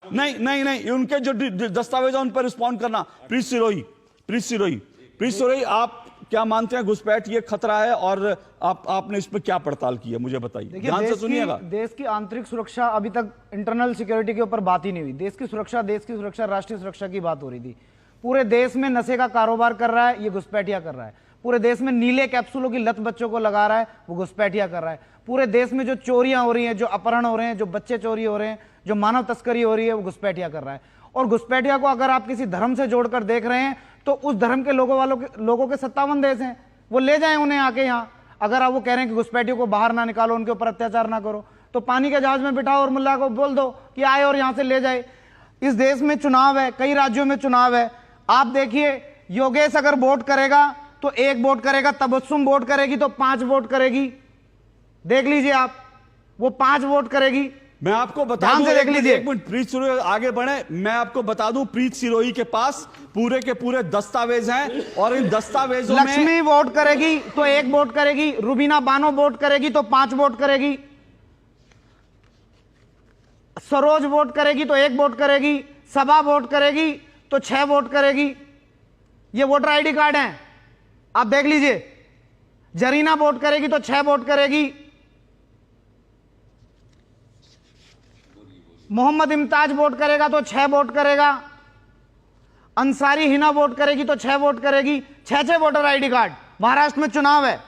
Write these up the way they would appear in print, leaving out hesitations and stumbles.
नहीं नहीं नहीं, उनके जो दस्तावेज उन पर रिस्पॉन्ड करना। प्रीत सिरोही, आप क्या मानते हैं घुसपैठ ये खतरा है, और आपने इस पर क्या पड़ताल की है, मुझे बताइए, ध्यान से सुनिएगा। देश की आंतरिक सुरक्षा, अभी तक इंटरनल सिक्योरिटी के ऊपर बात ही नहीं हुई। देश की सुरक्षा, राष्ट्रीय सुरक्षा की बात हो रही थी। पूरे देश में नशे का कारोबार कर रहा है, ये घुसपैठिया कर रहा है। पूरे देश में नीले कैप्सूलों की लत बच्चों को लगा रहा है, वो घुसपैठिया कर रहा है। पूरे देश में जो चोरियां हो रही हैं, जो अपहरण हो रहे हैं, जो बच्चे चोरी हो रहे हैं, जो मानव तस्करी हो रही है, वो घुसपैठिया कर रहा है। और घुसपैठिया को अगर आप किसी धर्म से जोड़कर देख रहे हैं, तो उस धर्म के लोगों के 57 देश हैं, वो ले जाएं उन्हें आके यहाँ। अगर आप वो कह रहे हैं कि घुसपैठियों को बाहर ना निकालो, उनके ऊपर अत्याचार ना करो, तो पानी के जहाज में बिठाओ और मुल्ला को बोल दो कि आए और यहाँ से ले जाए। इस देश में चुनाव है, कई राज्यों में चुनाव है। आप देखिए, योगेश अगर वोट करेगा तो 1 वोट करेगा, तबस्सुम वोट करेगी तो 5 वोट करेगी। देख लीजिए आप, वो 5 वोट करेगी। मैं आपको बता दूं, देख लीजिए, एक मिनट, प्रीत सिरोही आगे बढ़े, मैं आपको बता दूं, प्रीत सिरोही के पास पूरे के पूरे दस्तावेज हैं, और इन दस्तावेजों में लक्ष्मी वोट करेगी तो 1 वोट करेगी, रुबीना बानो वोट करेगी तो 5 वोट करेगी, सरोज वोट करेगी तो 1 वोट करेगी, सबा वोट करेगी तो 6 वोट करेगी। ये वोटर आईडी कार्ड हैं, आप देख लीजिए। जरीना वोट करेगी तो 6 वोट करेगी, मोहम्मद इम्ताज वोट करेगा तो 6 वोट करेगा, अंसारी हिना वोट करेगी तो 6 वोट करेगी। 6 वोटर आईडी कार्ड। महाराष्ट्र में चुनाव है,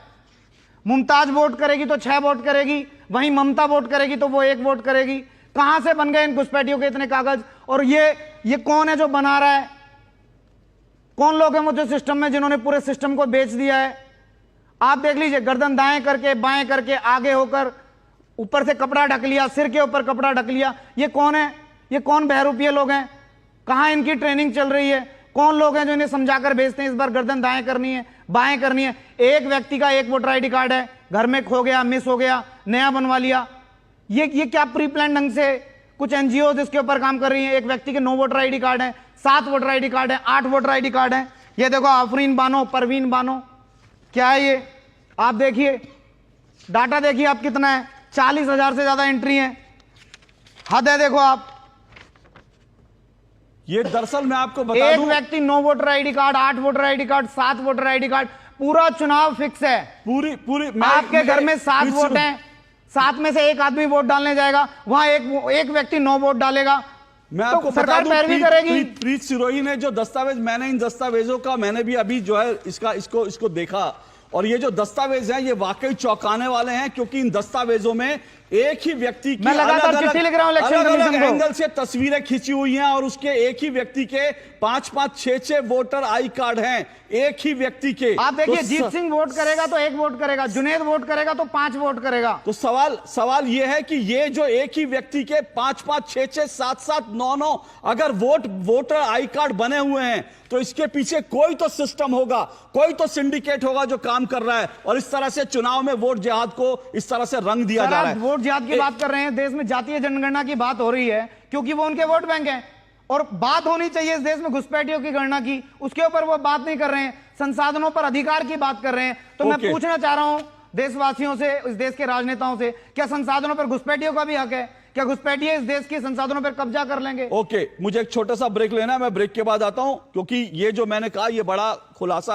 मुमताज वोट करेगी तो 6 वोट करेगी, वहीं ममता वोट करेगी तो वो 1 वोट करेगी। कहां से बन गए इन घुसपैठियों के इतने कागज? और ये कौन है जो बना रहा है? कौन लोग हैं वो जो सिस्टम में, जिन्होंने पूरे सिस्टम को बेच दिया है? आप देख लीजिए, गर्दन दाएं करके, बाएं करके, आगे होकर, ऊपर से कपड़ा ढक लिया, सिर के ऊपर कपड़ा ढक लिया। ये कौन है? ये कौन बहरूपिये लोग हैं? कहां इनकी ट्रेनिंग चल रही है? कौन लोग हैं जो इन्हें समझाकर भेजते हैं इस बार गर्दन दाएं करनी है, बाएं करनी है? एक व्यक्ति का 1 वोटर आईडी कार्ड है, घर में खो गया, मिस हो गया, नया बनवा लिया। ये क्या प्री प्लान ढंग से कुछ एनजीओ इसके ऊपर काम कर रही हैं? एक व्यक्ति के 9 वोटर आईडी कार्ड है, 7 वोटर आईडी कार्ड है, 8 वोटर आईडी कार्ड है। ये देखो, आफरीन बानो, परवीन बानो, क्या है ये? आप देखिए, डाटा देखिए आप कितना है, 40,000 से ज्यादा एंट्री है। हद है, देखो आप। ये दरअसल मैं आपको बता एक दूं, व्यक्ति 9 voter ID card, 8 voter ID card, 7 voter ID card, पूरा चुनाव फिक्स है। पूरी आपके घर में 7 वोट हैं, 7 में से 1 आदमी वोट डालने जाएगा, वहां एक व्यक्ति 9 वोट डालेगा। मैं आपको तो सरकार पैरवी करेगी। प्रीत सिरोही ने जो दस्तावेज, मैंने इन दस्तावेजों का मैंने भी अभी जो है इसको देखा, और ये जो दस्तावेज हैं ये वाकई चौंकाने वाले हैं, क्योंकि इन दस्तावेजों में एक ही व्यक्ति की लगातार चिट्ठी लिख रहा हूं इलेक्शन कमीशन को, एंगल से तस्वीरें खींची हुई हैं, और उसके एक ही व्यक्ति के 5-5, 6-6 वोटर आई कार्ड हैं, एक ही व्यक्ति के। आप देखिए, जीत सिंह वोट करेगा तो 1 वोट करेगा, जुनेद वोट करेगा तो 5 वोट करेगा। तो सवाल यह है कि ये जो एक ही व्यक्ति के 5-5, 6-6, 7-7, 9-9 अगर वोटर आई कार्ड बने हुए हैं, तो इसके पीछे कोई तो सिस्टम होगा, कोई तो सिंडिकेट होगा जो काम कर रहा है, और इस तरह से चुनाव में वोट जिहाद को इस तरह से रंग दिया जा रहा है। वोट जिहाद की बात कर रहे हैं, देश में जातीय जनगणना की बात हो रही है, क्योंकि वो उनके वोट बैंक हैं, और बात होनी चाहिए इस देश में घुसपैठियों की गणना की, उसके ऊपर वो बात नहीं कर रहे हैं। संसाधनों पर अधिकार की बात कर रहे हैं। तो मैं पूछना चाह रहा हूं देशवासियों से, इस देश के राजनेताओं से, क्या संसाधनों पर घुसपैठियों का भी हक है? क्या घुसपैठिए इस देश के संसाधनों पर कब्जा कर लेंगे? ओके, मुझे एक छोटा सा ब्रेक लेना है, मैं ब्रेक के बाद आता हूं, क्योंकि ये जो मैंने कहा ये बड़ा खुलासा